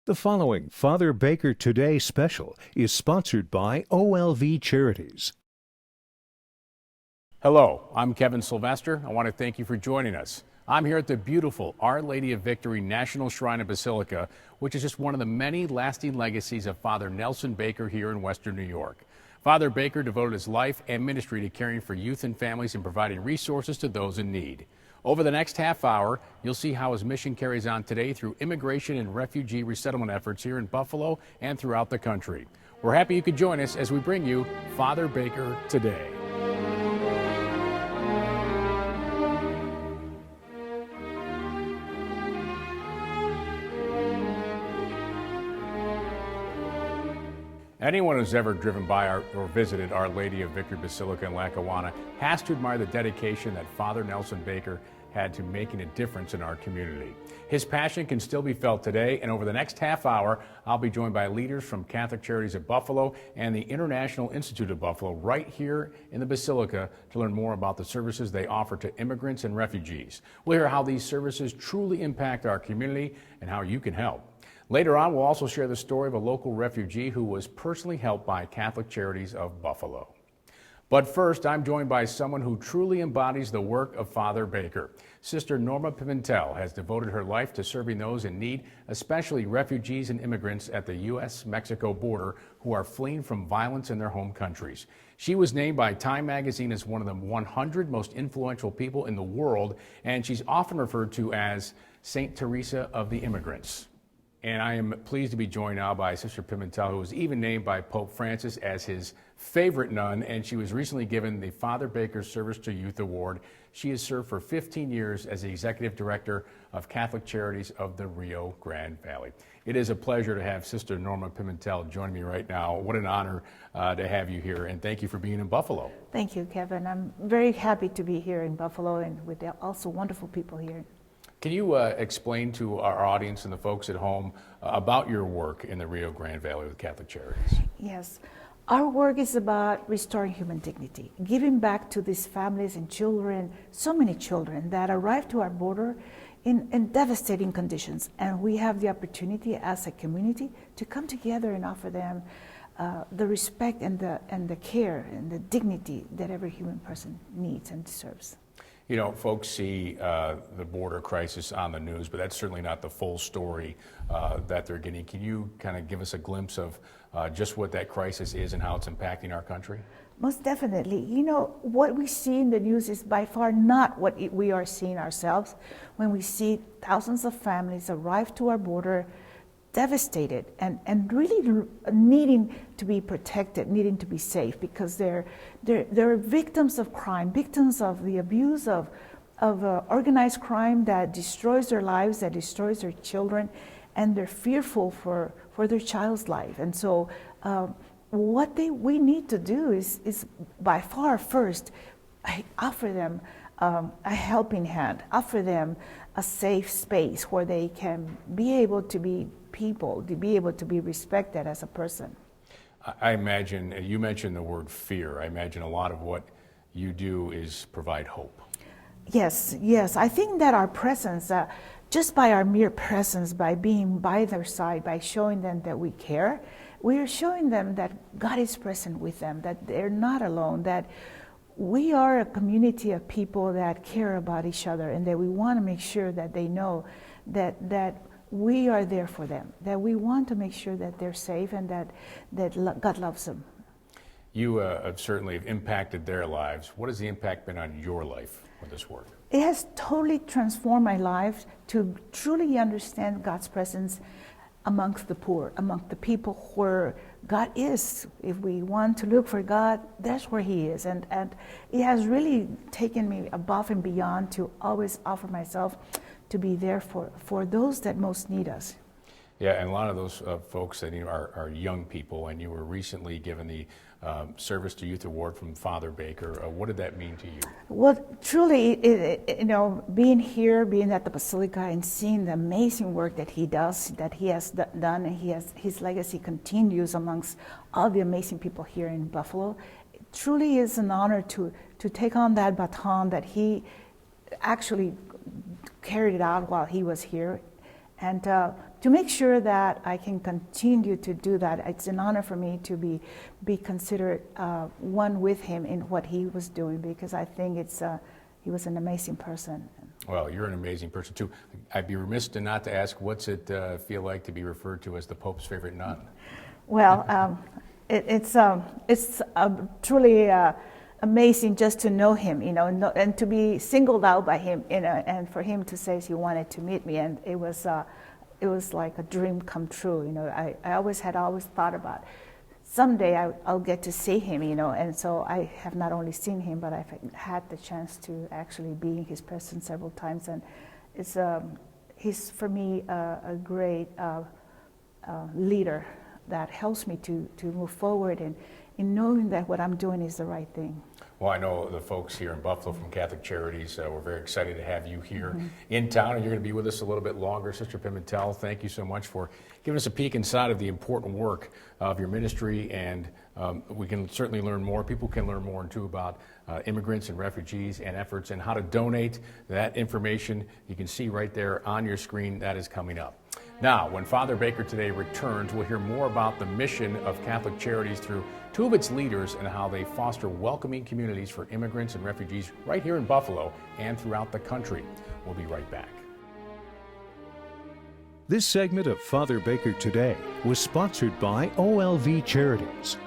The following Father Baker Today special is sponsored by OLV Charities. Hello, I'm Kevin Sylvester. I want to thank you for joining us. I'm here at the beautiful Our Lady of Victory National Shrine and Basilica, which is just one of the many lasting legacies of Father Nelson Baker here in Western New York. Father Baker devoted his life and ministry to caring for youth and families and providing resources to those in need. Over the next half hour, you'll see how his mission carries on today through immigration and refugee resettlement efforts here in Buffalo and throughout the country. We're happy you could join us as we bring you Father Baker Today. Anyone who's ever driven by or visited Our Lady of Victory Basilica in Lackawanna has to admire the dedication that Father Nelson Baker had to making a difference in our community. His passion can still be felt today, and over the next half hour, I'll be joined by leaders from Catholic Charities of Buffalo and the International Institute of Buffalo right here in the Basilica to learn more about the services they offer to immigrants and refugees. We'll hear how these services truly impact our community and how you can help. Later on, we'll also share the story of a local refugee who was personally helped by Catholic Charities of Buffalo. But first, I'm joined by someone who truly embodies the work of Father Baker. Sister Norma Pimentel has devoted her life to serving those in need, especially refugees and immigrants at the U.S.-Mexico border who are fleeing from violence in their home countries. She was named by Time magazine as one of the 100 most influential people in the world, and she's often referred to as Saint Teresa of the Immigrants. And I am pleased to be joined now by Sister Pimentel, who was even named by Pope Francis as his favorite nun, and she was recently given the Father Baker Service to Youth Award. She has served for 15 years as the Executive Director of Catholic Charities of the Rio Grande Valley. It is a pleasure to have Sister Norma Pimentel join me right now. What an honor to have you here, and thank you for being in Buffalo. Thank you, Kevin. I'm very happy to be here in Buffalo and with also wonderful people here. Can you explain to our audience and the folks at home about your work in the Rio Grande Valley with Catholic Charities? Yes. Our work is about restoring human dignity, giving back to these families and children, so many children that arrive to our border in devastating conditions. And we have the opportunity as a community to come together and offer them the respect and the care and the dignity that every human person needs and deserves. You know, folks see the border crisis on the news, but that's certainly not the full story that they're getting. Can you kind of give us a glimpse of just what that crisis is and how it's impacting our country? Most definitely. You know, what we see in the news is by far not what we are seeing ourselves when we see thousands of families arrive to our border devastated and really needing to be protected, needing to be safe, because they're victims of crime, victims of the abuse of organized crime that destroys their lives, that destroys their children, and they're fearful for their child's life. And so what we need to do is by far first offer them a helping hand, offer them a safe space where they can be able to be people, to be able to be respected as a person. I imagine, you mentioned the word fear. I imagine a lot of what you do is provide hope. Yes. I think that our presence, just by our mere presence, by being by their side, by showing them that we care, we are showing them that God is present with them, that they're not alone, that we are a community of people that care about each other, and that we want to make sure that they know that we are there for them, that we want to make sure that they're safe and that God loves them. You have certainly impacted their lives. What has the impact been on your life with this work? It has totally transformed my life to truly understand God's presence amongst the poor, among the people where God is. If we want to look for God, that's where He is. And it has really taken me above and beyond to always offer myself to be there for those that most need us. Yeah, and a lot of those folks that are young people, and you were recently given the Service to Youth Award from Father Baker. What did that mean to you? Well, truly, being here, being at the Basilica, and seeing the amazing work that he does, that he has done, and his legacy continues amongst all the amazing people here in Buffalo, it truly is an honor to take on that baton that he actually carried it out while he was here, and to make sure that I can continue to do that. It's an honor for me to be considered one with him in what he was doing, because I think he was an amazing person. Well, you're an amazing person too. I'd be remiss not to ask, what's it feel like to be referred to as the Pope's favorite nun? Well, it's truly amazing just to know him, and to be singled out by him, and for him to say he wanted to meet me, and it was like a dream come true. I always thought about someday I'll get to see him, and so I have not only seen him, but I've had the chance to actually be in his presence several times, and he's for me a great leader that helps me to move forward and in knowing that what I'm doing is the right thing. Well, I know the folks here in Buffalo from Catholic Charities, we're very excited to have you here in town, and you're going to be with us a little bit longer. Sister Pimentel, thank you so much for giving us a peek inside of the important work of your ministry, and we can certainly learn more. People can learn more, too, about immigrants and refugees and efforts and how to donate. That information you can see right there on your screen. That is coming up. Now, when Father Baker today returns, we'll hear more about the mission of Catholic Charities through two of its leaders and how they foster welcoming communities for immigrants and refugees right here in Buffalo and throughout the country. We'll be right back. This segment of Father Baker Today was sponsored by OLV Charities.